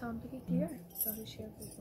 সাউন্ডটা কি ক্লিয়ার? তাহলে শেয়ার করব।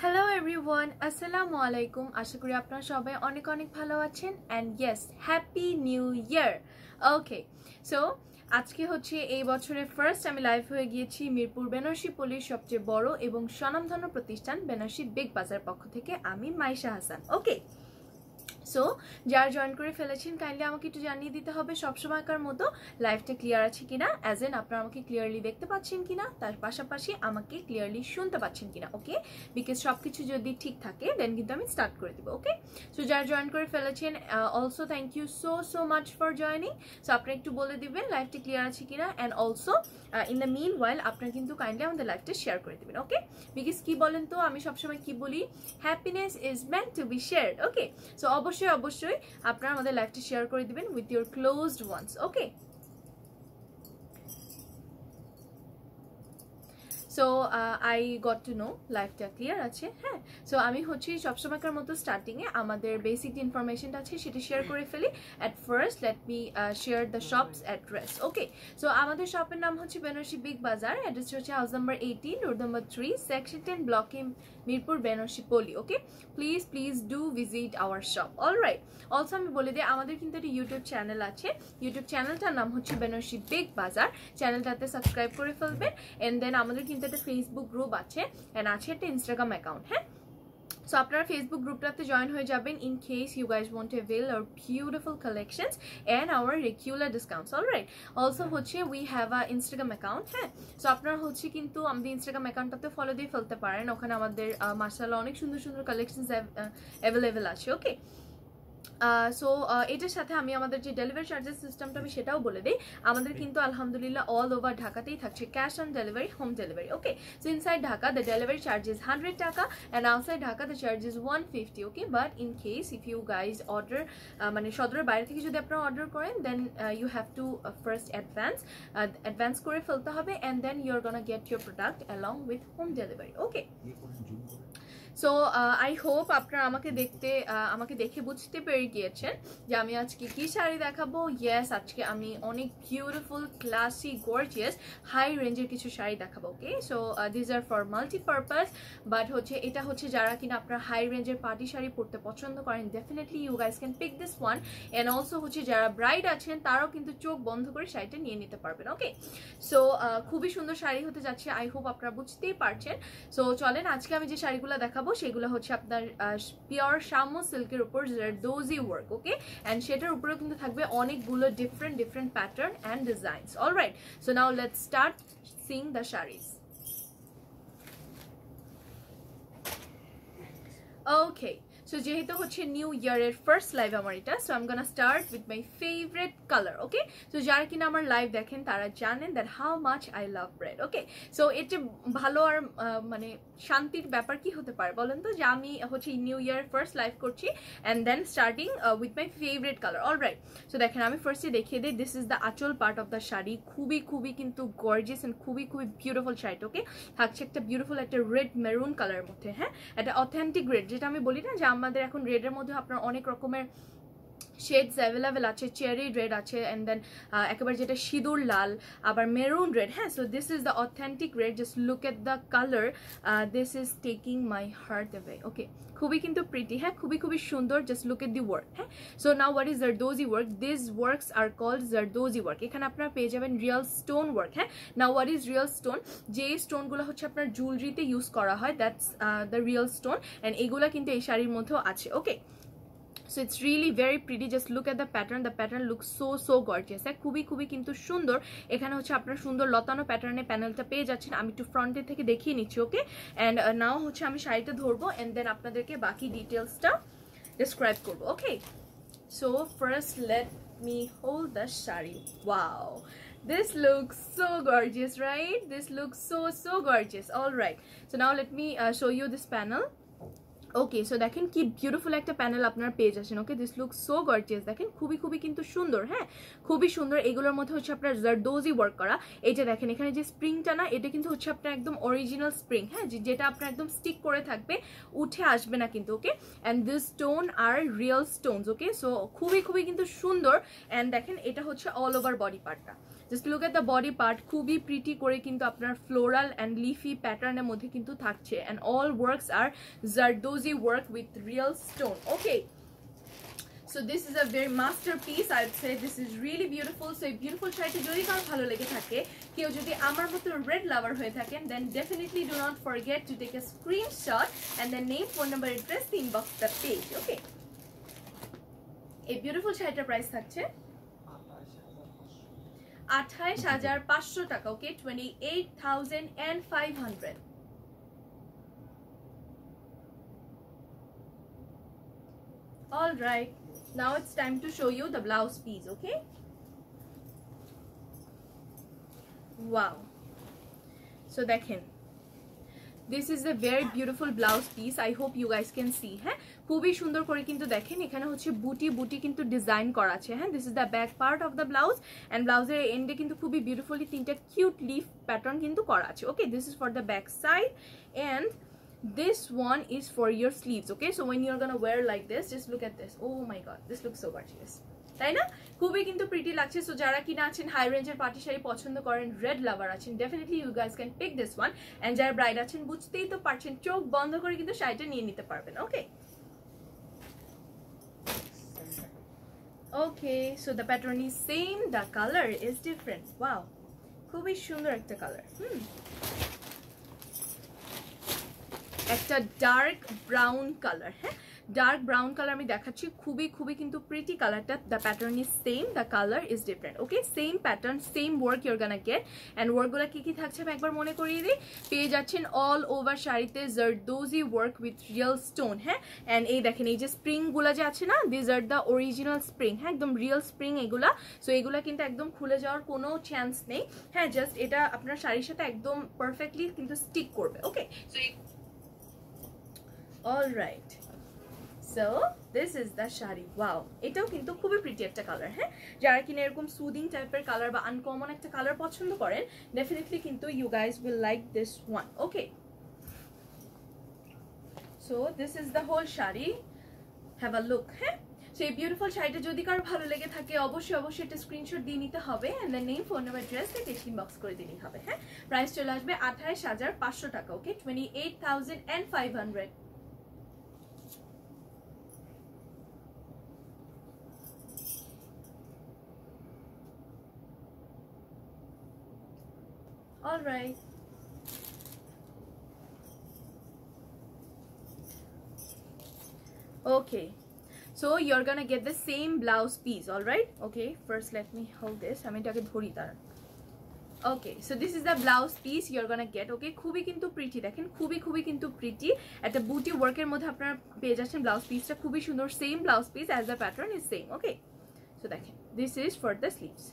Hello everyone, Assalamu alaikum. আশা করি আপনারা সবাই অনেক অনেক ভালো আছেন and yes, happy new year. Okay, so আজকে হচ্ছে এই বছরের ফার্স্ট আমি লাইভ হয়ে গিয়েছি মিরপুর বেনারসি পল্লীর সবচেয়ে বড় এবং স্বনামধন্য প্রতিষ্ঠান বেনারসি বিগ বাজার পক্ষ থেকে আমি মাইশা হাসান। ওকে, সো যারা জয়েন করে ফেলেছেন কাইন্ডলি আমাকে একটু জানিয়ে দিতে হবে সবসময়কার মতো লাইভটা ক্লিয়ার আছে কিনা, অ্যাজ এন আপনারা আমাকে ক্লিয়ারলি দেখতে পাচ্ছেন কিনা, তার পাশাপাশি আমাকে ক্লিয়ারলি শুনতে পাচ্ছেন কিনা। ওকে, বিকজ সবকিছু যদি ঠিক থাকে দেন কিন্তু আমি স্টার্ট করে দিব। ওকে, সো যারা জয়েন করে ফেলেছেন also thank you so much for joining. So আপনারা একটু বলে দিবেন লাইভটা ক্লিয়ার আছে কিনা, and also in the meanwhile আপনারা কিন্তু কাইন্ডলি আমাদের লাইভটা শেয়ার করে দিবেন। ওকে, বিকজ কি বলেন তো, আমি সবসময় কি বলি, happiness is meant to be shared. Okay, so অবশ্যই আপনারা আমাদের লাইভটা শেয়ার করে দিবেন with your closed ones. Okay, so I got to know লাইভটা ক্লিয়ার আছে। হ্যাঁ, সো আমি হচ্ছে সবসময়কার মতো স্টার্টিংয়ে আমাদের বেসিক ইনফরমেশনটা আছে সেটা শেয়ার করে ফেলি। At first let me share the shops address. Okay, so আমাদের শপের নাম হচ্ছে বেনারসি বিগ বাজার, অ্যাড্রেসটা হচ্ছে house number 18, road number 3, section 10, ব্লকে Mirpur Benarasi Palli. Okay, please do visit our shop. Alright, also আমি বলে দিই আমাদের কিন্তু একটা ইউটিউব চ্যানেল আছে। ইউটিউব চ্যানেলটার নাম হচ্ছে বেনারসি বিগ বাজার। চ্যানেলটাতে সাবস্ক্রাইব করে ফেলবেন। এন্ড দেন আমাদের কিন্তু একটা ফেসবুক গ্রুপ আছে এন্ড আছে একটা ইনস্টাগ্রাম অ্যাকাউন্ট। হ্যাঁ, সো আপনারা ফেসবুক গ্রুপটাতে জয়েন হয়ে যাবেন in case you guys want to avail our beautiful collections and our regular discounts. Alright, also হচ্ছে we have a Instagram account. হ্যাঁ, সো আপনারা হচ্ছে কিন্তু আমাদের ইনস্টাগ্রাম অ্যাকাউন্টটাতে ফলো দিয়ে ফেলতে পারেন। ওখানে আমাদের মাশাআল্লাহ অনেক সুন্দর সুন্দর কালেকশনস অ্যাভেলেবেল আছে। ওকে, সো এটার সাথে আমি আমাদের যে ডেলিভারি চার্জেস সিস্টেমটা আমি সেটাও বলে দিই। আমাদের কিন্তু আলহামদুলিল্লাহ অল ওভার ঢাকাতেই থাকছে cash on delivery, home delivery. Okay, so inside Dhaka the delivery charge is 100 taka and outside Dhaka the charge is 150। Okay, but in case if you guys order মানে সদরের বাইরে থেকে যদি আপনারা অর্ডার করেন then you have to first advance করে ফেলতে হবে and then you are gonna get your product along with home delivery. Okay, so I hope আপনারা আমাকে দেখে বুঝতে পেরে গিয়েছেন যে আমি আজকে কি শাড়ি দেখাবো। ইয়েস, আজকে আমি অনেক বিউটিফুল ক্লাসি গর্জিয়াস হাই রেঞ্জের কিছু শাড়ি দেখাবো। Okay, so this are for multipurpose, but হচ্ছে এটা হচ্ছে যারা কিনা আপনারা হাই রেঞ্জের পার্টি শাড়ি পরতে পছন্দ করেন definitely you guys can pick this one. And also হচ্ছে যারা ব্রাইড আছেন তারাও কিন্তু চোখ বন্ধ করে শাড়িটা নিয়ে নিতে পারবেন। ওকে, সো খুবই সুন্দর শাড়ি হতে যাচ্ছে, আই হোপ আপনারা বুঝতেই পারছেন। সো চলেন আজকে আমি যে শাড়িগুলো দেখাবো সেগুলো হচ্ছে আপনার পিওর শামু সিল্কের উপর জরদোজি ওয়ার্ক। ওকে, এন্ড সেটার উপরেও কিন্তু থাকবে অনেকগুলো different pattern and designs. Alright, so now let's starting the saris. Okay, so যেহেতু হচ্ছে নিউ ইয়ারের ফার্স্ট লাইভ আমার এটা, so I am gonna start with my favourite colour. Okay, so যারা কিনা আমার লাইভ দেখেন তারা জানেন that how much I love red. Okay, so এর যে ভালো আর মানে শান্তির ব্যাপার কি হতে পারে বলেন তো, যে আমি হচ্ছে নিউ ইয়ার ফার্স্ট লাইভ করছি and then starting with my favourite colour. Alright, so দেখেন আমি ফার্স্টে দেখিয়ে দিই, দিস ইজ দ্য আঁচল পার্ট অফ দ্য শাড়ি। খুবই খুবই কিন্তু গর্জিয়াস অ্যান্ড খুবই খুবই বিউটিফুল শাড়িটা। ওকে, থাকছে একটা বিউটিফুল একটা রেড মেরুন কালারের মধ্যে। হ্যাঁ, একটা অথেন্টিক রেড, যেটা আমি বলি না যে আমাদের এখন রেডের মধ্যে আপনার অনেক রকমের শেডস অ্যাভেলেবেল আছে, চেরি রেড আছে অ্যান্ড দেন একেবারে যেটা সিঁদুর লাল, আবার মেরুন রেড। হ্যাঁ, so this is the authentic red, just look at the colour, this is taking my heart away. Okay, খুবই কিন্তু প্রিটি। হ্যাঁ, খুবই খুবই সুন্দর, just look at the work. হ্যাঁ, so now what is zardozi work, this works are called zardozi work. এখানে আপনারা পেয়ে যাবেন রিয়েল স্টোন ওয়ার্ক। হ্যাঁ, নাও হোয়াট ইজ রিয়েল স্টোন, যে স্টোনগুলো হচ্ছে আপনার জুয়েলারিতে ইউজ করা হয়, that's the real stone, and এগুলা কিন্তু এই শাড়ির মধ্যেও আছে। ওকে, so it's really very pretty, just look at the pattern looks so gorgeous. খুবই খুবই কিন্তু সুন্দর। এখানে হচ্ছে আপনার সুন্দর লতানো প্যাটার্নে প্যানেলটা পেয়ে যাচ্ছেন। আমি একটু ফ্রন্টের থেকে দেখিয়ে নিচ্ছি। ওকে, অ্যান্ড নাও হচ্ছে আমি শাড়িটা ধরবো অ্যান্ড দেন আপনাদেরকে বাকি ডিটেলসটা ডিসক্রাইব করবো। Okay, so first let me hold the sari. Wow, this looks so gorgeous, right? This looks so gorgeous. All right, so now let me show you this panel. Okay, so দেখেন কি beautiful একটা panel আপনারা পেয়ে যাচ্ছেন। ওকে, this look so gorgeous. দেখেন খুবই খুবই কিন্তু সুন্দর। হ্যাঁ, খুবই সুন্দর। এগুলোর মধ্যে হচ্ছে আপনার জারদোজি ওয়ার্ক করা। এই যে দেখেন এখানে যে স্প্রিংটা না, এটা কিন্তু হচ্ছে আপনার একদম অরিজিনাল স্প্রিং। হ্যাঁ, যেটা আপনার একদম স্টিক করে থাকবে, উঠে আসবে না কিন্তু। Okay, and this stone are real stones. Okay, so খুবই খুবই কিন্তু সুন্দর। অ্যান্ড দেখেন এটা হচ্ছে অল ওভার বডি পার্টটা, just look at the body part. খুবই প্রিটি করে কিন্তু আপনার ফ্লোরাল অ্যান্ড লিফি প্যাটার্নের মধ্যে কিন্তু থাকছে, অ্যান্ড অল ওয়ার্কস আর zardozi work with real stone. Okay, so this is a very masterpiece, I would say. This is really beautiful. So এই বিউটিফুল শাড়িটা যদি কারো ভালো লেগে থাকে, কেউ যদি আমার মতো রেড লাভার হয়ে থাকেন, then definitely do not forget to take a screenshot and then name, phone number, address, inbox the page. Okay, এই বিউটিফুল শাড়িটার প্রাইস থাকছে 28,500 taka. Okay, 28,500। all right, now it's time to show you the blouse piece. Okay, wow, so দেখেন this is a very beautiful blouse piece. I hope you guys can see. হ্যাঁ, খুবই সুন্দর করে কিন্তু দেখেন এখানে হচ্ছে বুটি বুটি কিন্তু ডিজাইন করা আছে। হ্যাঁ, this is the back part of the blouse, and ব্লাউজের এন্ডে কিন্তু খুবই বিউটিফুলি তিনটা কিউট লিফ প্যাটার্ন কিন্তু করা আছে। Okay, this is for the back side and this one is for your sleeves. Okay, so when you're gonna wear like this, just look at this. Oh my god, this looks so gorgeous, তাই না? খুবই কিন্তু pretty লাগছে। So যারা কিনা আছেন high রেঞ্জের party sari পছন্দ করেন, রেড লাভার আছেন, definitely you guys can pick this one. And যারা ব্রাইড আছেন বুঝতেই তো পারছেন, চোখ বন্ধ করে কিন্তু শাড়িটা নিয়ে নিতে পারবেন। Okay, okay, so the pattern is same, the colour is different. Wow, খুবই সুন্দর একটা কালার। একটা ডার্ক ব্রাউন কালার। হ্যাঁ, ডার্ক ব্রাউন কালার আমি দেখাচ্ছি, খুবই খুবই কিন্তু প্রিটি কালারটা। The pattern is same, the colour is different. Okay, same pattern, same work you're gonna get. And ওয়ার্কগুলো কি কি থাকছে আমি একবার মনে করিয়ে দিই। পেয়ে যাচ্ছেন অল ওভার শাড়িতে zardozi work with real stone. হ্যাঁ, অ্যান্ড এই দেখেন এই যে স্প্রিংগুলো যে আছে না, these are the original spring. হ্যাঁ, একদম রিয়েল স্প্রিং এগুলা। সো এগুলা কিন্তু একদম খুলে যাওয়ার কোনো চান্স নেই। হ্যাঁ, জাস্ট এটা আপনার শাড়ির সাথে একদম পারফেক্টলি কিন্তু স্টিক করবে। ওকে, so all right, so this is the shari. wow, এটাও কিন্তু খুবই প্রিটি একটা কালার। হ্যাঁ, যারা কিনা এরকম সুদিং টাইপের কালার বা আনকমন একটা কালার পছন্দ করেন, ডেফিনেটলি কিন্তু you guys will like this one. okay, so this is the whole shari, have a look. হ্যাঁ, সো এই বিউটিফুল শাড়িটা যদি কারো ভালো লেগে থাকে, অবশ্যই অবশ্যই একটা স্ক্রিনশট দিয়ে নিতে হবে, and then name, phone number, address দিয়ে ইনবক্স করে দিলেই হবে। হ্যাঁ, প্রাইস চলে আসবে 28,500 taka. Okay, 28,500। all right, okay, so you're gonna get the same blouse piece. all right, okay, first let me hold this, আমি এটাকে ধরি তার। Okay, so this is the blouse piece you are gonna get. Okay, খুবই কিন্তু pretty, দেখেন খুবই কিন্তু pretty. একটা বুটি ওয়ার্কের মধ্যে আপনারা পেয়ে যাচ্ছেন ব্লাউজ পিসটা, খুবই সুন্দর, same blouse piece as the pattern is same. Okay, so দেখেন this is for the sleeves.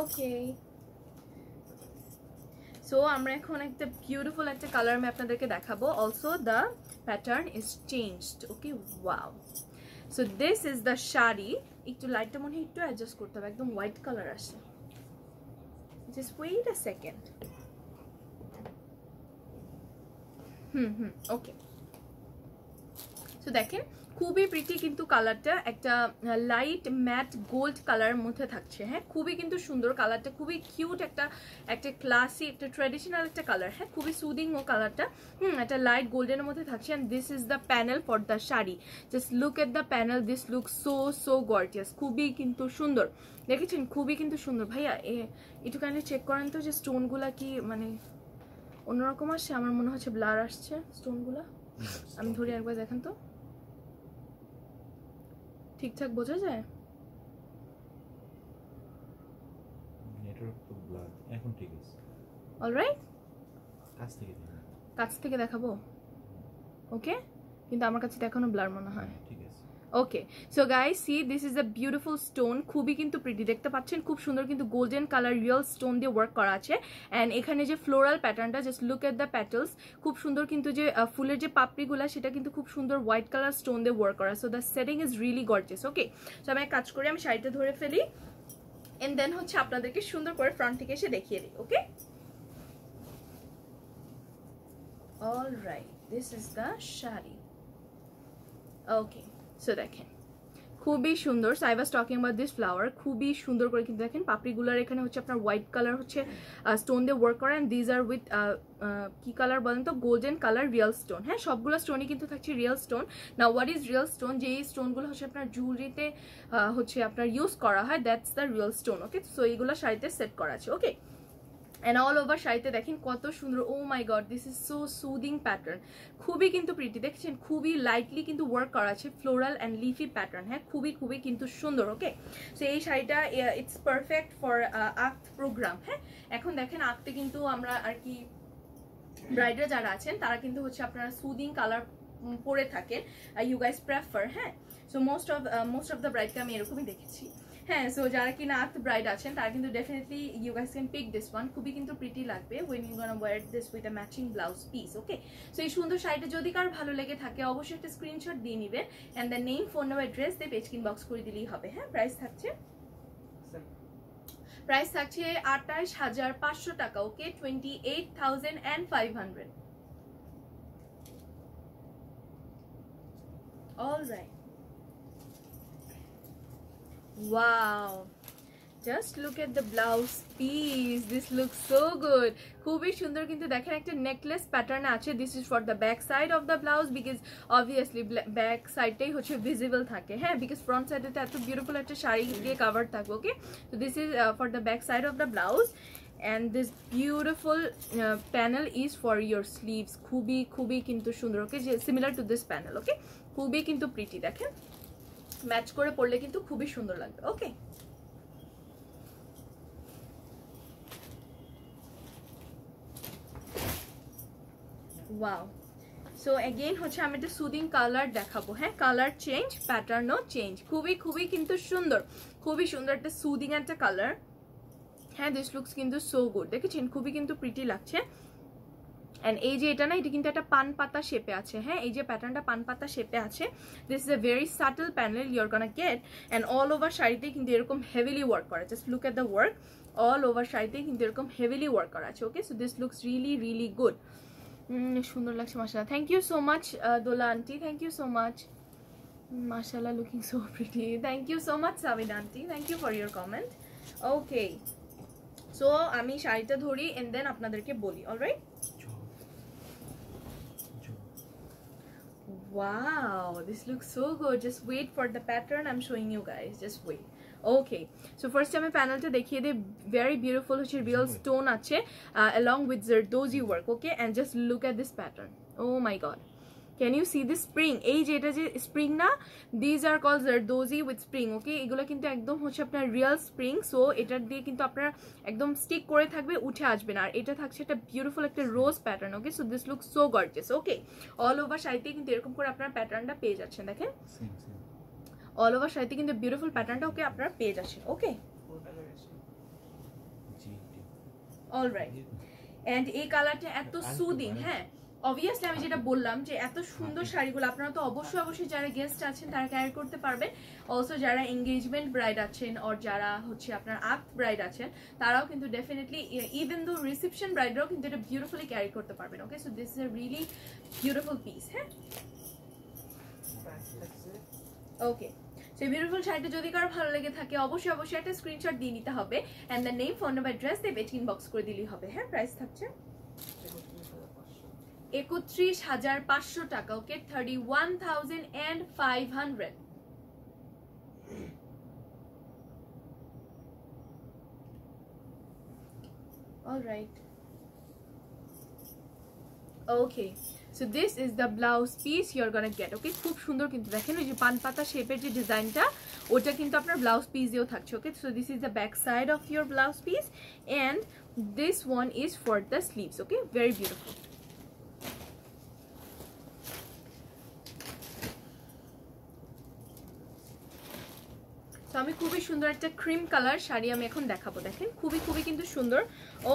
Okay, so আমরা এখন একটা বিউটিফুল একটা কালার আমি আপনাদেরকে দেখাবো। Also the pattern is changed. Okay, wow. So this is the sari. একটু লাইটটা মনে হয় একটু অ্যাডজাস্ট করতে হবে, একদম হোয়াইট কালার আসে। Just wait a second. Okay, so দেখেন খুবই প্রিটি কিন্তু কালারটা, একটা লাইট ম্যাট গোল্ড কালারের মধ্যে থাকছে। হ্যাঁ, খুবই কিন্তু সুন্দর কালারটা, খুবই কিউট, একটা ক্লাসি, একটা ট্র্যাডিশনাল একটা কালার। হ্যাঁ, খুবই সুদিং ও কালারটা। একটা লাইট গোল্ডেনের মধ্যে থাকছে। And this is the panel for the sari. Just look at the panel, this look so gorgeous. খুবই কিন্তু সুন্দর, দেখেছেন খুবই কিন্তু সুন্দর। ভাইয়া একটু কাইন্ডলি চেক করেন তো যে স্টোনগুলা কি মানে অন্যরকম আসছে, আমার মনে হচ্ছে ব্লার আসছে স্টোনগুলা। আমি ধরি একবার, দেখেন তো ঠিকঠাক বোঝা যায়? নেটওয়ার্ক তো ব্লার, এখন ঠিক আছে। অলরাইট, কাছ থেকে দেখাবো। ওকে, কিন্তু আমার কাছে এখনো ব্লার মনে হয়। ঠিক আছে। Okay, so guys see this is a beautiful stone, খুবই কিন্তু প্রিটি, দেখতে পাচ্ছেন খুব সুন্দর কিন্তু গোল্ডেন কালার রিয়েল স্টোন দিয়ে ওয়ার্ক করা আছে। অ্যান্ড এখানে যে ফ্লোরাল প্যাটার্নটা, just look at the petals, খুব সুন্দর কিন্তু যে ফুলের যে পাপড়িগুলা সেটা কিন্তু খুব সুন্দর হোয়াইট কালার স্টোন দিয়ে ওয়ার্ক করা। So the setting is really gorgeous. Okay, so আমি এক কাজ করি, আমি শাড়িটা ধরে ফেলি এন্ড দেন হচ্ছে আপনাদেরকে সুন্দর করে ফ্রন্ট থেকে এসে দেখিয়ে দিই। Okay, alright, this is the sari. Okay, so দেখেন খুবই সুন্দর। So I was talking about this flower, খুবই সুন্দর করে কিন্তু দেখেন পাপড়িগুলার এখানে হচ্ছে আপনার হোয়াইট কালার হচ্ছে স্টোন দিয়ে ওয়ার্ক করা। অ্যান্ড দিজ আর উইথ কি কালার বলেন তো, গোল্ডেন কালার রিয়েল স্টোন। হ্যাঁ, সবগুলো স্টোনই কিন্তু থাকছে রিয়েল স্টোন। না, হোয়াট ইজ রিয়েল স্টোন? যেই স্টোনগুলো হচ্ছে আপনার জুয়েলারিতে হচ্ছে আপনার ইউজ করা হয়, that's the real stone. Okay, so এইগুলো শাড়িতে সেট করা আছে। ওকে, অ্যান্ড অল ওভার শাড়িতে দেখেন কত সুন্দর। Oh my god, this is so soothing pattern, খুবই কিন্তু প্রিটি, দেখছেন খুবই লাইটলি কিন্তু ওয়ার্ক করা আছে, ফ্লোরাল অ্যান্ড লিফি প্যাটার্ন। হ্যাঁ, খুবই কিন্তু সুন্দর। ওকে, সো এই শাড়িটা ইটস পারফেক্ট ফর আক্ত প্রোগ্রাম। হ্যাঁ, এখন দেখেন আক্তে কিন্তু আমরা আর কি ব্রাইডার যারা আছেন তারা কিন্তু হচ্ছে আপনারা সুদিং কালার পরে থাকেন, ইউ গাইস প্রেফার। হ্যাঁ, সো মোস্ট অফ দ্য ব্রাইডকে আমি এরকমই দেখেছি। হ্যাঁ, সো যারা কিনা আক্ত ব্রাইড আছেন তারা কিন্তু definitely you guys can pick this one, খুবই কিন্তু প্রিটি লাগবে when you gonna wear this with a matching blouse piece. Okay, so এই সুন্দর শাড়িটা যদি কার ভালো লেগে থাকে অবশ্যই একটা স্ক্রিনশট দিয়ে নেবেন and the name, phone number, address দিয়ে পেজ ইনবক্স করে দিলেই হবে। হ্যাঁ, প্রাইস থাকছে 28,500 taka. Okay, 28,500। Alright, wow, just look at the blouse piece, this looks so good, খুবই সুন্দর কিন্তু দেখেন একটা নেকলেস প্যাটার্ন আছে। This is for the back side of the blouse, because obviously back সাইডটাই হচ্ছে ভিজিবল থাকে। হ্যাঁ, বিকজ ফ্রন্ট সাইডে তো এত বিউটিফুল একটা শাড়ি দিয়ে কাভার থাকবে। ওকে, so this is for the back side of the blouse and this beautiful panel is for your sleeves, খুবই কিন্তু সুন্দর। ওকে, যে সিমিলার টু দিস প্যানেল। ওকে, খুবই কিন্তু প্রিটি, দেখেন ম্যাচ করে পরলে কিন্তু খুবই সুন্দর লাগবে। ওকে, ওয়াও। সো এগেইন হচ্ছে আমি একটা সুদিং কালার দেখাবো। হ্যাঁ, কালার চেঞ্জ, প্যাটার্নও চেঞ্জ, খুবই কিন্তু সুন্দর, খুবই সুন্দর একটা সুদিং একটা কালার। হ্যাঁ, দিস লুকস কিন্তু সো গুড, দেখেছেন খুবই কিন্তু প্রিটি লাগছে। অ্যান্ড এই যে এটা না, এটা কিন্তু একটা পান পাতা শেপে আছে। হ্যাঁ, এই যে প্যাটার্নটা পান পাতা শেপে আছে। This is a very subtle panel your gonna get. And all over শাড়িতে কিন্তু এরকম হেভিলি ওয়ার্ক করা, just look at the work, all over শাড়িতে কিন্তু এরকম হেভিলি ওয়ার্ক করা আছে। Okay, so this looks really good, সুন্দর লাগছে মাশাআল্লাহ। Thank you so much Dola aunty, thank you so much, মাশাআল্লাহ, looking so pretty. Thank you so much Sabid aunty, thank you for your comment. Okay, so আমি শাড়িটা ধরি and then আপনাদেরকে বলি। Alright, wow, this looks so good. Just wait for the pattern I'm showing you guys, just wait. Okay, so first আমি প্যানেলটা দেখিয়ে দিই। very beautiful হচ্ছে রিয়েল স্টোন আছে along with zardozi work. Okay, and just look at this pattern, oh my god, can you see this spring? এই যে এটা যে স্প্রিং না, these are call zardozi with spring. Okay, এগুলো কিন্তু একদম হচ্ছে আপনার রিয়েল স্প্রিং। সো এটার দিয়ে কিন্তু আপনার একদম স্টিক করে থাকবে, উঠে আসবে না। আর এটা থাকছে একটা বিউটিফুল একটা rose pattern. Okay, so this look so gorgeous. Okay, all over শাড়িতে কিন্তু এরকম করে আপনার প্যাটার্নটা পেয়ে যাচ্ছেন। দেখেন অল ওভার শাড়িতে কিন্তু বিউটিফুল প্যাটার্নটা ওকে আপনারা পেয়ে যাচ্ছেন। ওকে, অলরাইট। এন্ড এই কালারটা এত সুদিং। হ্যাঁ, অবভিয়াসলি আমি যেটা বললাম যে এত সুন্দর শাড়িগুলো আপনারা তো অবশ্যই যারা গেস্ট আছেন তারা ক্যারি করতে পারবেন। অলসো যারা এঙ্গেজমেন্ট ব্রাইড আছেন আর যারা হচ্ছে আপনার আফট ব্রাইড আছেন তারাও কিন্তু ডেফিনেটলি, ইভেন দো রিসেপশন ব্রাইডরাও কিন্তু এটা বিউটিফুলি ক্যারি করতে পারবেন। Okay, so this is a really beautiful piece. হ্যাঁ, ওকে, সেই বিউটিফুল শাড়িটা যদি কারো ভালো লেগে থাকে অবশ্যই একটা স্ক্রিনশট দিয়ে নিতে হবে and the name, phone number, address দিয়ে পেজ ইনবক্স করে দিলেই হবে। হ্যাঁ, প্রাইস থাকছে 31,500 টাকা। Okay, 31,500। Alright, okay, so this is the blouse piece you are gonna get. Okay, খুব সুন্দর কিন্তু দেখেন ওই যে পান পাতা শেপের যে ডিজাইনটা ওটা কিন্তু আপনার ব্লাউজ পিস দিয়েও থাকছে। Okay, so this is the back side of your blouse piece and this one is for the sleeves. Okay, very beautiful. তো আমি খুবই সুন্দর একটা ক্রিম কালার শাড়ি আমি এখন দেখাবো। দেখেন খুবই কিন্তু সুন্দর।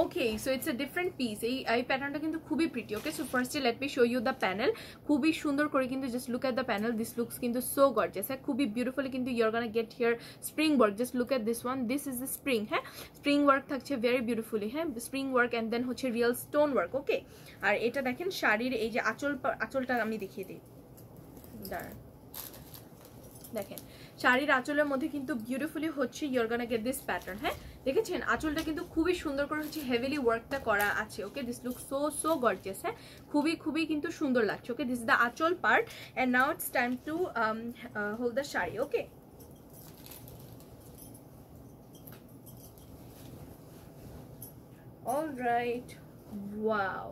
Okay, so it's a different piece. এই প্যাটার্নটা কিন্তু খুবই pretty. Okay, so firstly let me show you the panel. খুবই সুন্দর করে কিন্তু just look at the panel, this looks কিন্তু সো গর্জিয়াস। হ্যাঁ, খুবই বিউটিফুলি কিন্তু you are gonna get here spring work. Just look at this one, this is the spring. হ্যাঁ, spring work থাকছে ভেরি বিউটিফুলি। হ্যাঁ, স্প্রিং ওয়ার্ক এন্ড দেন হচ্ছে real stone work. Okay, আর এটা দেখেন শাড়ির এই যে আঁচলটা আমি দেখিয়ে দিই, দাঁড়ান। দেখেন শাড়ির আঁচলের মধ্যে কিন্তু বিউটিফুলি হচ্ছে you are gonna get this pattern. হ্যাঁ, দেখেছেন আঁচলটা কিন্তু খুবই সুন্দর করে হচ্ছে হেভিলি ওয়ার্কটা করা আছে। Okay, this look so gorgeous. হ্যাঁ, খুবই কিন্তু সুন্দর লাগছে। ওকে, দিস ইজ দ্য আঁচল part and now it's time to hold the sari. Okay, alright, wow.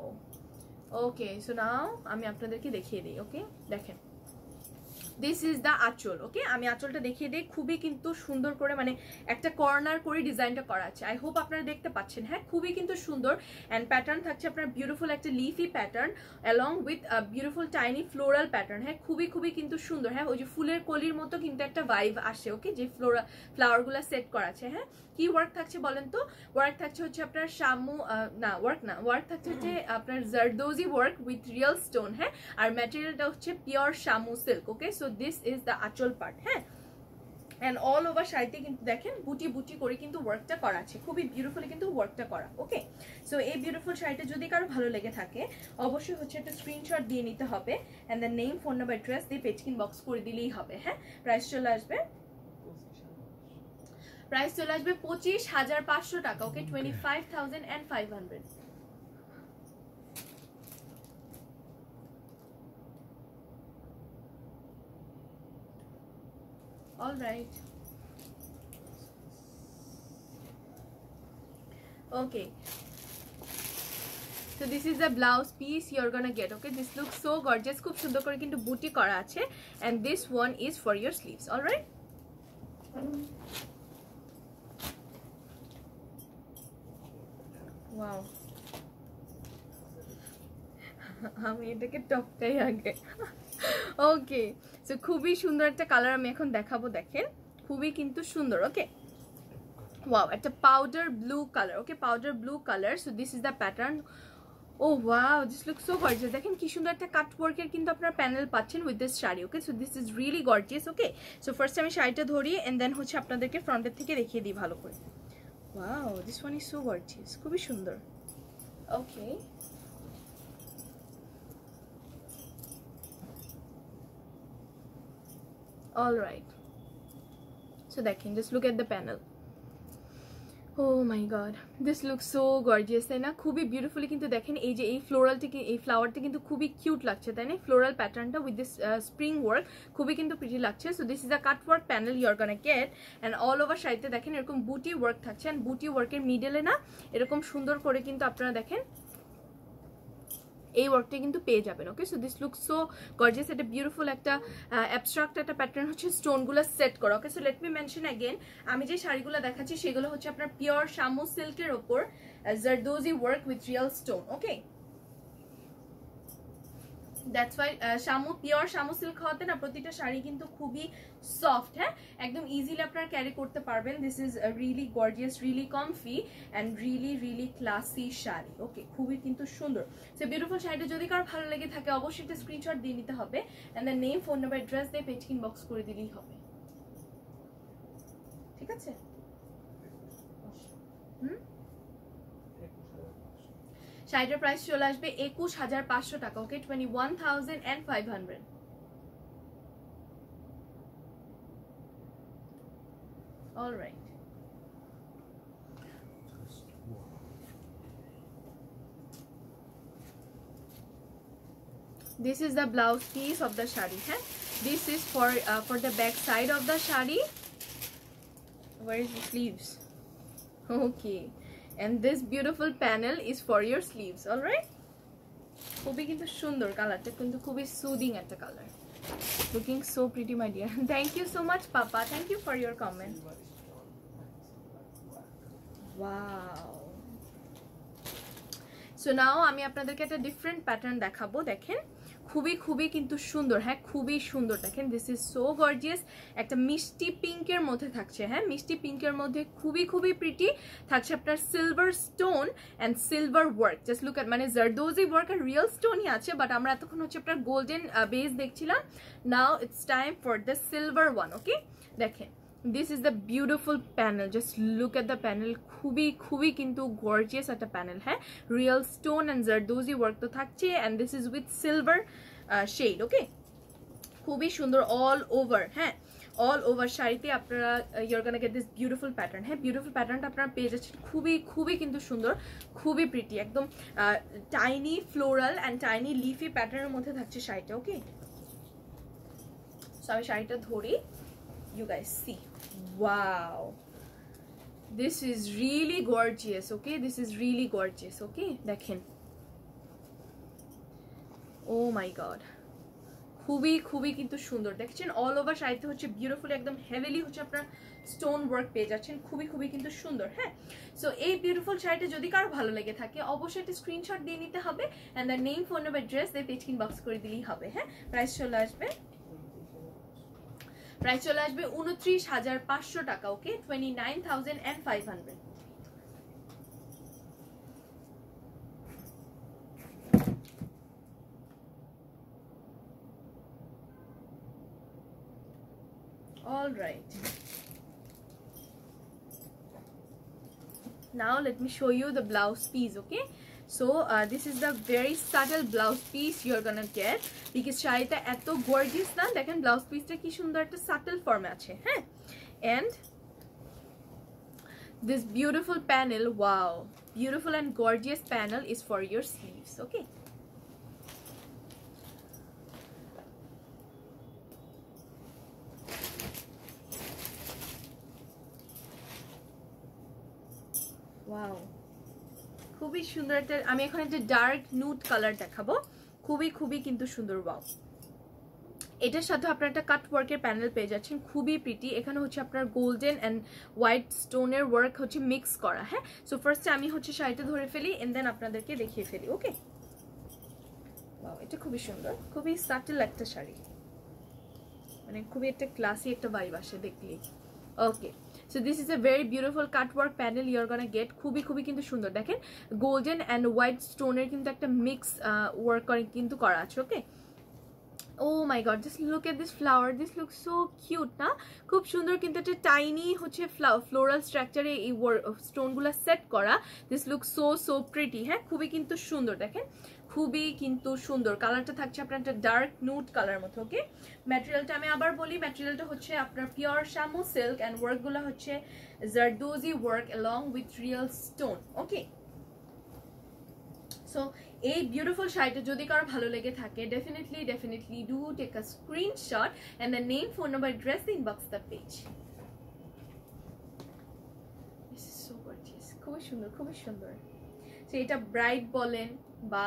Okay, so now আমি আপনাদেরকে দেখিয়ে দিই। ওকে, দেখেন দিস ইজ দ্য আঁচল। ওকে, আমি আঁচলটা দেখিয়ে দিই। খুবই কিন্তু সুন্দর করে মানে একটা কর্নার করে ডিজাইনটা করা আছে। আই হোপ আপনারা দেখতে পাচ্ছেন। হ্যাঁ, খুবই কিন্তু সুন্দর অ্যান্ড প্যাটার্ন থাকছে আপনার বিউটিফুল একটা leafy pattern along with beautiful tiny floral pattern. হ্যাঁ, খুবই কিন্তু সুন্দর। হ্যাঁ, ওই যে ফুলের কলির মতো কিন্তু একটা ভাইব আসে। ওকে, যে ফ্লাওয়ারগুলো সেট করা আছে। হ্যাঁ, কি ওয়ার্ক থাকছে বলেন তো? ওয়ার্ক থাকছে হচ্ছে আপনার ওয়ার্ক থাকছে হচ্ছে আপনার zardozi work with real stone. হ্যাঁ, আর ম্যাটেরিয়ালটা হচ্ছে পিওর শামু silk. Okay, so this is the আঁচল পার্ট। হ্যাঁ, এন্ড অল ওভার শাড়িতে কিন্তু দেখেন বুটি করে কিন্তু ওয়ার্কটা করা আছে। খুবই বিউটিফুলি কিন্তু ওয়ার্কটা করা। ওকে, সো এই বিউটিফুল শাড়িটা যদি কারো ভালো লেগে থাকে অবশ্যই হচ্ছে একটা স্ক্রিনশট দিয়ে নিতে হবে and the name, phone number, address দিয়ে পেজ ইনবক্স করে দিলেই হবে। হ্যাঁ, প্রাইস চলে আসবে 25,500 টাকা। ওকে, 25,500। All right. Okay. So this is the blouse piece you're gonna get. Okay, this looks so gorgeous. খুব সুন্দর করে কিন্তু বুটি করা আছে and this one is for your sleeves. All right. Wow. আমি এটাকে টপটাই আগে। ওকে, সো খুবই সুন্দর একটা কালার আমি এখন দেখাবো। দেখেন খুবই কিন্তু সুন্দর। ওকে, ওয়াও, একটা powder blue colour. Okay, powder blue colour. So this is the pattern. Oh wow, this look so gorgeous. দেখেন কি সুন্দর একটা কাট ওয়ার্কের কিন্তু আপনার প্যানেল পাচ্ছেন with this sari. Okay, so this is really gorgeous. Okay, so first আমি শাড়িটা ধরি এন্ড দেন হচ্ছে আপনাদেরকে ফ্রন্টের থেকে দেখিয়ে দিই ভালো করে। Wow, this one is so gorgeous, খুবই সুন্দর। ওকে, all right, so দেখেন just look at the panel. Oh my god, this looks so gorgeous, তাই না? খুবই বিউটিফুলি কিন্তু দেখেন এই যে এই ফ্লোরালটি, এই ফ্লাওয়ারটা কিন্তু খুবই কিউট লাগছে, তাই না? ফ্লোরাল প্যাটার্নটা উইথ দিস স্প্রিং ওয়ার্ক খুবই কিন্তু প্রিটি লাগছে। So this is a cut work panel you are gonna get and all over শাড়িতে দেখেন এরকম বুটি ওয়ার্ক থাকছে এন্ড বুটি ওয়ার্কের মিডলে না এরকম সুন্দর করে কিন্তু আপনারা দেখেন এই ওয়ার্কটা কিন্তু পেয়ে যাবেন। Okay, so this look so gorgeous. একটা বিউটিফুল একটা অ্যাবস্ট্রাক্ট একটা প্যাটার্ন হচ্ছে স্টোনগুলো সেট করা। Okay, so let me mention again, আমি যে শাড়িগুলো দেখাচ্ছি সেগুলো হচ্ছে আপনার পিওর শামু সিল্কের ওপর zardozi work with real stone. Okay, that's why Shamu pure শামু সিল্ক হওয়াতে না প্রতিটা শাড়ি কিন্তু খুবই সফট, হ্যাঁ, একদম ইজিলি আপনারা ক্যারি করতে পারবেন। This is really gorgeous, really comfy and really classy শাড়ি। ওকে, খুবই কিন্তু সুন্দর। সো বিউটিফুল শাড়িটা যদি কারো ভালো লেগে থাকে অবশ্যই একটা স্ক্রিনশট দিয়ে নিতে হবে and the name, phone number, address দিয়ে পেজ ইনবক্স করে দিলেই হবে। ঠিক আছে? শাড়িটার প্রাইস চলে আসবে 21,500 টাকা। ওকে, 21,500। Alright, this is the blouse piece of the shari. Huh? This is for the back side of the shari. Where is the sleeves? Okay, and this beautiful panel is for your sleeves. All right, খুবই কিন্তু সুন্দর কালারটা, কিন্তু খুবই soothing একটা colour. Looking so pretty, my dear. Thank you so much, Papa. Thank you for your comment. Wow. So now আমি আপনাদেরকে একটা ডিফারেন্ট প্যাটার্ন দেখাবো। দেখেন খুবই কিন্তু সুন্দর, হ্যাঁ, খুবই সুন্দর। দেখেন দিস ইজ সো গর্জিয়াস, একটা মিষ্টি পিঙ্কের মধ্যে থাকছে, হ্যাঁ, মিষ্টি পিঙ্কের মধ্যে খুবই প্রিটি থাকছে আপনার silver stone and silver work. Just look at, মানে জারদোজি ওয়ার্ক আর রিয়েল স্টোনই আছে, বাট আমরা এতক্ষণ হচ্ছে আপনার গোল্ডেন বেস দেখছিলাম। Now it's time for the silver one. Okay, দেখেন this is the beautiful panel, just look at the panel, খুবই কিন্তু gorgeous একটা প্যানেল, হ্যাঁ, real stone and zardozi work তো থাকছে and this is with silver shade. Okay, খুবই সুন্দর all over, হ্যাঁ, অল ওভার শাড়িতে আপনারা your gonna get this beautiful pattern. হ্যাঁ, বিউটিফুল প্যাটার্নটা আপনারা পেয়ে যাচ্ছেন, খুবই কিন্তু সুন্দর, খুবই প্রিটি, একদম tiny floral and tiny leafy প্যাটার্নের মধ্যে থাকছে শাড়িটা। ওকে, সো আমি শাড়িটা ধরি, you guys see, wow, this is really gorgeous. Okay, this is really gorgeous. Okay, দেখেন, oh my god, খুবই কিন্তু সুন্দর। দেখছেন অল ওভার শাড়িতে হচ্ছে বিউটিফুল একদম হেভিলি হচ্ছে আপনার স্টোন ওয়ার্ক পেয়ে যাচ্ছেন, খুবই কিন্তু সুন্দর। হ্যাঁ, সো এই বিউটিফুল শাড়িটা যদি কারো ভালো লেগে থাকে অবশ্যই একটা স্ক্রিনশট দিয়ে নিতে হবে and the name, phone number, address দিয়ে পেজ ইনবক্স করে দিলেই হবে। হ্যাঁ, প্রাইস চলে আসবে 29,500 টাকা। ওকে, 29,500। all right, now let me show you the blouse piece. Okay, so this is the very subtle blouse piece you're gonna get because শাড়িটা এত গর্জিয়াস না, দেখেন ব্লাউজ পিসটা কি সুন্দর একটা সাটল ফর্মে আছে, হ্যাঁ, and this beautiful panel, wow, beautiful and gorgeous panel is for your sleeves. Okay, wow, খুবই সুন্দর একটা, আমি এখন একটা ডার্ক নুড কালার দেখাবো, খুবই কিন্তু সুন্দর। ওয়াও, এটার সাথে আপনার একটা কাট ওয়ার্কের প্যানেল পেয়ে যাচ্ছেন, খুবই প্রিটি। এখানে হচ্ছে আপনার গোল্ডেন অ্যান্ড হোয়াইট স্টোনের ওয়ার্ক হচ্ছে মিক্স করা। হ্যাঁ, সো ফার্স্টে আমি হচ্ছে শাড়িটা ধরে ফেলি এন্ড দেন আপনাদেরকে দেখিয়ে ফেলি। ওকে, ওয়াও, এটা খুবই সুন্দর, খুবই সাটল একটা শাড়ি, মানে খুবই একটা ক্লাসি একটা ভাইব আসে দেখলেই। ওকে, so this is a very beautiful cut work panel you're gonna get, খুবই কিন্তু সুন্দর। দেখেন গোল্ডেন অ্যান্ড হোয়াইট স্টোনের কিন্তু একটা মিক্স ওয়ার্ক করে কিন্তু করা আছে। ওকে, oh my god, just look at this flower, this looks so cute না, খুব সুন্দর কিন্তু একটা টাইনি হচ্ছে ফ্লোরাল স্ট্রাকচারে এই স্টোনগুলো সেট করা। This look so pretty. হ্যাঁ, খুবই কিন্তু সুন্দর। দেখেন খুবই কিন্তু সুন্দর, কালারটা থাকছে আপনার একটা ডার্ক নুড কালার মতো। ওকে, ম্যাটেরিয়ালটা আমি আবার বলি, ম্যাটেরিয়ালটা হচ্ছে আপনার পিওর শামু সিল্ক অ্যান্ড ওয়ার্কগুলো হচ্ছে zardozi work along with real stone. Okay, so এই বিউটিফুল শাড়িটা যদি কারো ভালো লেগে থাকে definitely do take a screenshot and the name, phone number, address, inbox the page. This is so gorgeous, খুবই সুন্দর। সো এটা ব্রাইড বলেন বা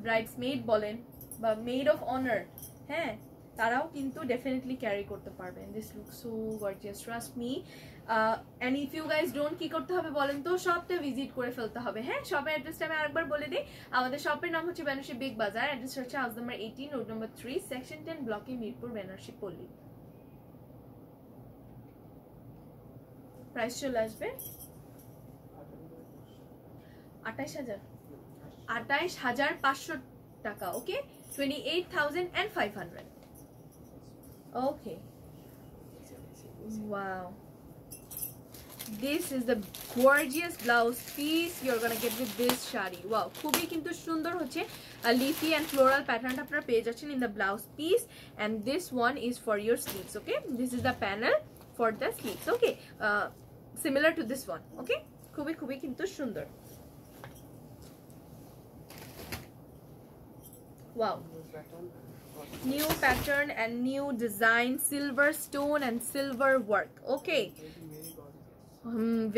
ব্রাইডসমেড বলেন বা মেড অফ অনার, হ্যাঁ, তারাও কিন্তু ডেফিনেটলি ক্যারি করতে পারবেন। This look so gorgeous, trust me. And if you guys don't কি করতে হবে বলেন তো, শপটা ভিজিট করে ফেলতে হবে। হ্যাঁ, শপের অ্যাড্রেসটা আমি আরেকবার বলে দিই। আমাদের শপের নাম হচ্ছে বেনারসি বিগ বাজার, অ্যাড্রেস হচ্ছে house number 18, road number 3, section 10, ব্লকে মিরপুর, বেনারসি পল্লী। প্রাইস চলে আসবে 28,500 taka. Okay, 28,500। Okay, wow, this is the gorgeous blouse piece you're gonna get with this shari. Wow, খুবই কিন্তু সুন্দর হচ্ছে leafy and floral pattern আপনারা পেয়ে যাচ্ছেন in the blouse piece, and this one is for your sleeves. Okay, this is the panel for the sleeves. Okay, similar to this one. Okay, খুবই খুবই কিন্তু সুন্দর। Wow, new pattern and new design, silver stone and silver work. Okay,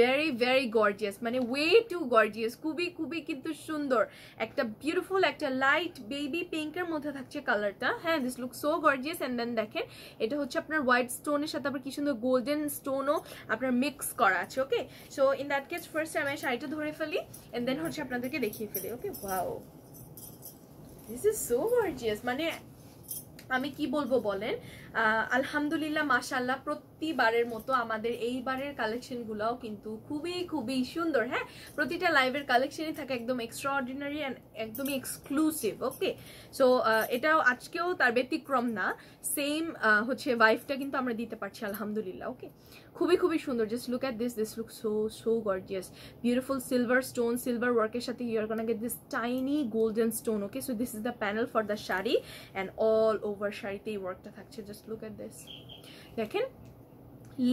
very very gorgeous, মানে way too gorgeous, খুবই খুবই কিন্তু সুন্দর। একটা বিউটিফুল একটা লাইট বেবি পিঙ্কের মধ্যে থাকছে কালারটা। হ্যাঁ, this look so gorgeous. And then দেখেন এটা হচ্ছে আপনার হোয়াইট স্টোনের সাথে আবার কি সুন্দর গোল্ডেন স্টোনও আপনার মিক্স করা আছে। Okay, so in that case first আমি শাড়িটা ধরে ফেলি এন্ড দেন হচ্ছে আপনাদেরকে দেখিয়ে ফেলি। Okay, wow, this is so gorgeous. মানে আমি কি বলবো বলেন, আলহামদুলিল্লাহ মাশাআল্লাহ, প্রতিবারের মতো আমাদের এইবারের কালেকশনগুলোও কিন্তু খুবই খুবই সুন্দর। হ্যাঁ, প্রতিটা লাইভের কালেকশনই থাকে একদম এক্সট্রাঅর্ডিনারি অ্যান্ড একদমই এক্সক্লুসিভ। ওকে, সো এটাও আজকেও তার ব্যতিক্রম না, সেম হচ্ছে ভাইবটা কিন্তু আমরা দিতে পারছি আলহামদুলিল্লাহ। ওকে, খুবই খুবই সুন্দর। Just look at this look so gorgeous, beautiful silver stone, silver ওয়ার্কের সাথে you are gonna get this tiny golden stone. Okay, so this is the panel for the sari and all over শাড়িতে এই ওয়ার্কটা থাকছে। জাস্ট লুক অ্যাট দিস, দেখেন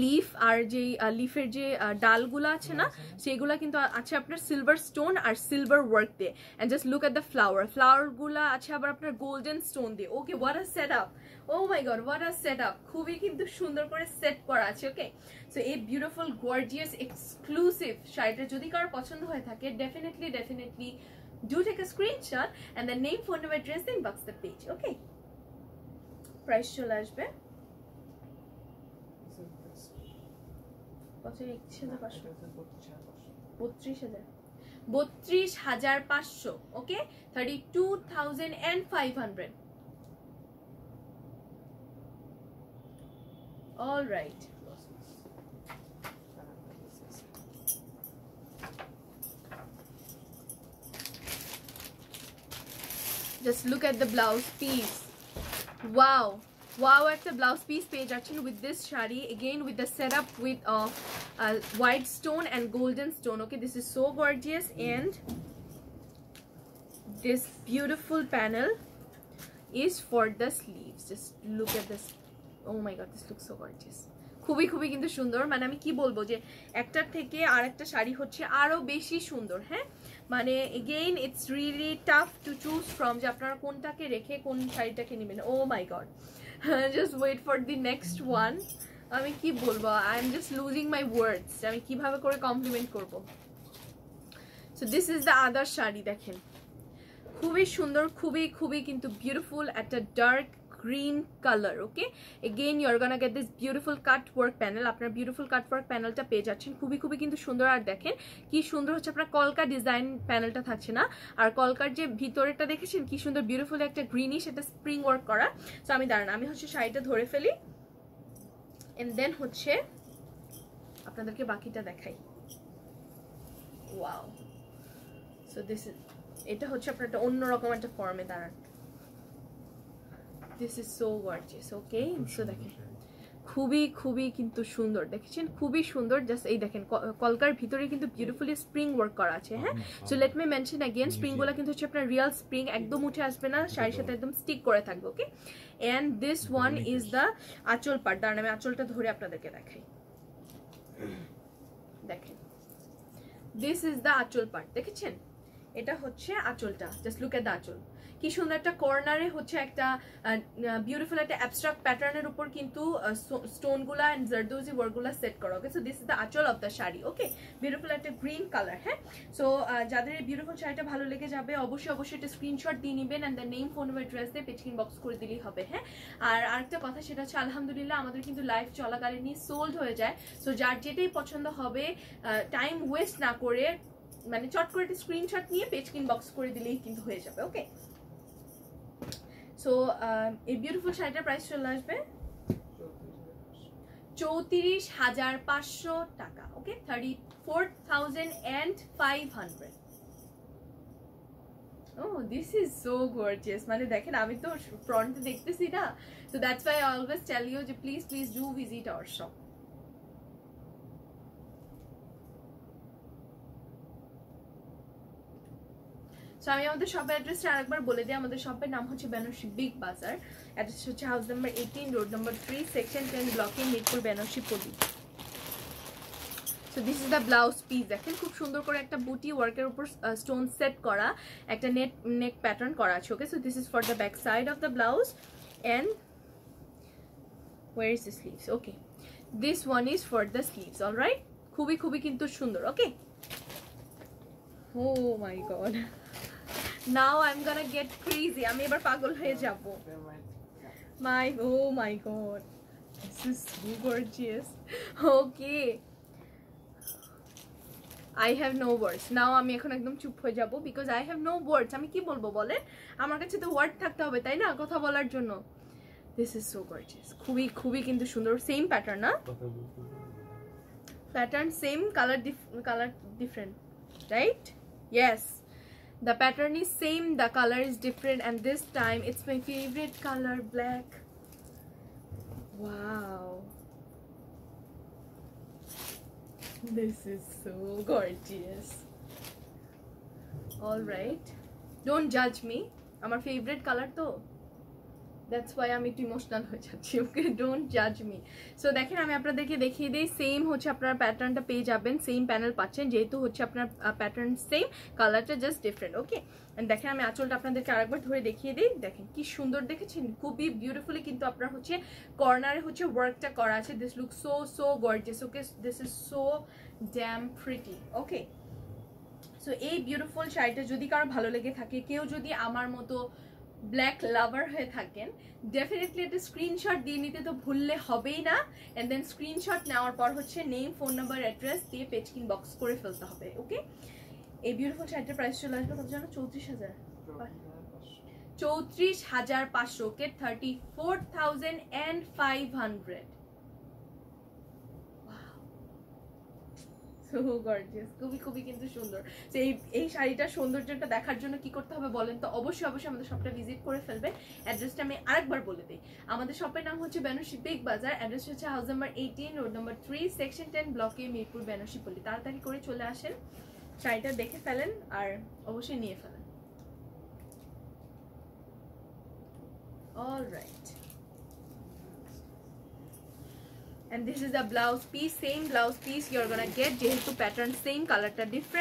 leaf আর যে লিফের যে ডালগুলো আছে না, সেগুলা কিন্তু আছে আপনার সিলভার স্টোন আর সিলভার ওয়ার্ক দিয়ে। And just look at the ফ্লাওয়ারগুলো আছে আবার আপনার গোল্ডেন স্টোন দিয়ে। Okay, what a set up, oh my god, what a set up, খুবই কিন্তু সুন্দর করে সেট করা আছে। ওকে, সো এই বিউটিফুল গর্জিয়াস এক্সক্লুসিভ শাড়িটা যদি কারোর পছন্দ হয়ে থাকে, definitely do take a screenshot and then name, phone number, address, then inbox the page. Okay, price চলে আসবে 32,500। ওকে, 32,500। All right, just look at the blouse piece. Wow, একটা ব্লাউজ পিস পেয়ে যাচ্ছেন with this sari, again with the setup with white stone and golden stone. Okay, this is so gorgeous, and this beautiful panel is for the sleeves. Just look at this, oh my god, this looks so gorgeous, খুবই খুবই কিন্তু সুন্দর। মানে আমি কি বলবো যে একটার থেকে আর একটা শাড়ি হচ্ছে আরো বেশি সুন্দর। হ্যাঁ, মানে again it's really tough to choose from যে আপনারা কোনটাকে রেখে কোন শাড়িটাকে নেবেন। Oh my god, just wait for the next one. আমি কি বলবো, I am just losing my words, আমি কিভাবে করে কমপ্লিমেন্ট করবো। So this is the other শাড়ি, দেখেন খুবই সুন্দর, খুবই খুবই কিন্তু বিউটিফুল একটা dark green color. Okay, again you are gonna get this beautiful cut work panel. আপনার beautiful cut work panelটা পেয়ে যাচ্ছেন, খুবই খুবই কিন্তু সুন্দর। আর দেখেন কি সুন্দর হচ্ছে আপনার কলকা ডিজাইন প্যানেলটা থাকছে না, আর কলকার যে ভিতরেটা দেখেছেন কি সুন্দর বিউটিফুল একটা গ্রিনিশ, এটা স্প্রিং ওয়ার্ক করা। সো আমি দাঁড়ান, আমি হচ্ছে শাড়িটা ধরে ফেলি এন্ড দেন হচ্ছে আপনাদেরকে বাকিটা দেখাই। ওয়াও, সো দিস ইজ, এটা হচ্ছে আপনার একটা অন্যরকম একটা ফর্মে দাঁড়ান। This is so gorgeous. Okay, so দেখেন খুবই খুবই কিন্তু সুন্দর, দেখেছেন খুবই সুন্দর। জাস্ট এই দেখেন কলকার ভিতরে কিন্তু বিউটিফুলি স্প্রিং ওয়ার্ক করা আছে। হ্যাঁ, so let me mention again, spring গুলো কিন্তু হচ্ছে আপনার রিয়েল স্প্রিং, একদম উঠে আসবে না, শাড়ির সাথে একদম স্টিক করে থাকবে। Okay, and this one is the আঁচল পার্ট। দাঁড়ান আমি আঁচলটা ধরে আপনাদেরকে দেখাই। দেখেন দিস ইজ দ্য আঁচল পার্ট, দেখেছেন এটা হচ্ছে আঁচলটা। জাস্ট লুক এট দ্য আঁচল, কি সুন্দর একটা কর্নারে হচ্ছে একটা বিউটিফুল একটা অ্যাবস্ট্রাক্ট প্যাটার্নের উপর কিন্তু স্টোনগুলা এন্ড জারদোজি ওয়ার্কগুলা সেট করা। Okay, so this is the আঁচল of the sari. Okay, beautiful একটা গ্রিন কালার। হ্যাঁ, সো যাদের এই বিউটিফুল শাড়িটা ভালো লেগে যাবে অবশ্যই একটা স্ক্রিনশট দিয়ে নেবেন and the name, phone number, address দিয়ে পেজ ইনবক্স করে দিলেই হবে। হ্যাঁ, আর আরেকটা কথা সেটা হচ্ছে আলহামদুলিল্লাহ আমাদের কিন্তু লাইভ চলাকালীনই সোল্ড হয়ে যায়। সো যার যেটাই পছন্দ হবে টাইম ওয়েস্ট না করে মানে চট করে একটা স্ক্রিনশট নিয়ে পেজ ইনবক্স করে দিলেই কিন্তু হয়ে যাবে। ওকে, সো এই বিউটিফুল শাড়িটার প্রাইস চলে আসবে 34,500 টাকা। ওকে, 34,500। Oh, this is so gorgeous. মানে দেখেন আমি তো ফ্রন্টে দেখতেছি না, so that's why I always tell you যে please do visit our shop. So আমি আমাদের শপের অ্যাড্রেসটা আরেকবার বলে দিই। আমাদের শপের নাম হচ্ছে বেনারসি বিগ বাজার। অ্যাড্রেস হচ্ছে house number 18, road number 3, section 10, ব্লকে, মিরপুর, বেনারসি পল্লী। So this is the blouse piece. দেখেন খুব সুন্দর করে একটা বুটি ওয়ার্কের উপর স্টোন সেট করা একটা নেক প্যাটার্ন করা আছে। Okay, so this is for the back side of the blouse and where is the sleeves. Okay, this one is for the sleeves. Alright, খুবই কিন্তু সুন্দর। Okay, oh my god, now I am gonna get crazy. আমি এবার পাগল হয়ে যাব। Oh my god, this is so gorgeous. Okay, I have no words now. আমি এখন একদম চুপ হয়ে যাব because I have no words. আমি কি বলবো বলেন, আমার কাছে তো ওয়ার্ড থাকতে হবে তাই না কথা বলার জন্য। This is so gorgeous. খুবই কিন্তু সুন্দর। সেম প্যাটার্ন না, pattern same, colour different, right? Yes, the pattern is same, the color is different, and this time it's my favorite color, black. Wow, this is so gorgeous. All right, don't judge me, আমার favorite color তো, that's why আমি একটু emotional হয়ে যাচ্ছি। ওকে, don't জাজ me. So দেখেন আমি আপনাদেরকে দেখিয়ে দিই, সেম হচ্ছে আপনার প্যাটার্নটা পেয়ে যাবেন, সেম প্যানেল পাচ্ছেন, যেহেতু হচ্ছে আপনার প্যাটার্ন সেম, কালারটা জাস্ট ডিফারেন্ট। ওকে, দেখেন আমি আঁচলটা আপনাদেরকে আরেকবার ধরে দেখিয়ে দিই। দেখেন কি সুন্দর দেখেছেন, খুবই বিউটিফুলি কিন্তু আপনার হচ্ছে কর্নারে হচ্ছে ওয়ার্কটা করা আছে। This look so gorgeous. Okay, this is so dam pretty. Okay, so এই বিউটিফুল শাড়িটা যদি কারো ভালো লেগে থাকে, কেউ যদি আমার মতো ব্ল্যাক লাভার হয়ে থাকেন, ডেফিনেটলি একটা স্ক্রিনশট দিয়ে নিতে তো ভুললে হবেই না। এন্ড দেন স্ক্রিনশট নেওয়ার পর হচ্ছে নেম, ফোন নাম্বার, অ্যাড্রেস দিয়ে পেজ ইনবক্স করে ফেলতে হবে। ওকে, এই বিউটিফুল শাড়িটার প্রাইস চলে আসবে কত জানো? 34,500। ওকে, 34,500। খুবই কিন্তু সুন্দর। এই শাড়িটার সৌন্দর্যটা দেখার জন্য কি করতে হবে বলেন তো? অবশ্যই আমাদের শপটা ভিজিট করে ফেলবেন। অ্যাড্রেসটা আমি আরেকবার বলে দিই। আমাদের শপের নাম হচ্ছে বেনারসি বিগ বাজার। অ্যাড্রেস হচ্ছে house number 18, road number 3, section 10, ব্লকে, মিরপুর, বেনারসি পল্লী। তাড়াতাড়ি করে চলে আসেন, শাড়িটা দেখে ফেলেন আর অবশ্যই নিয়ে ফেলেন। Alright, and this is the blouse piece, same blouse piece you're gonna get, jehetu pattern same, color ta different.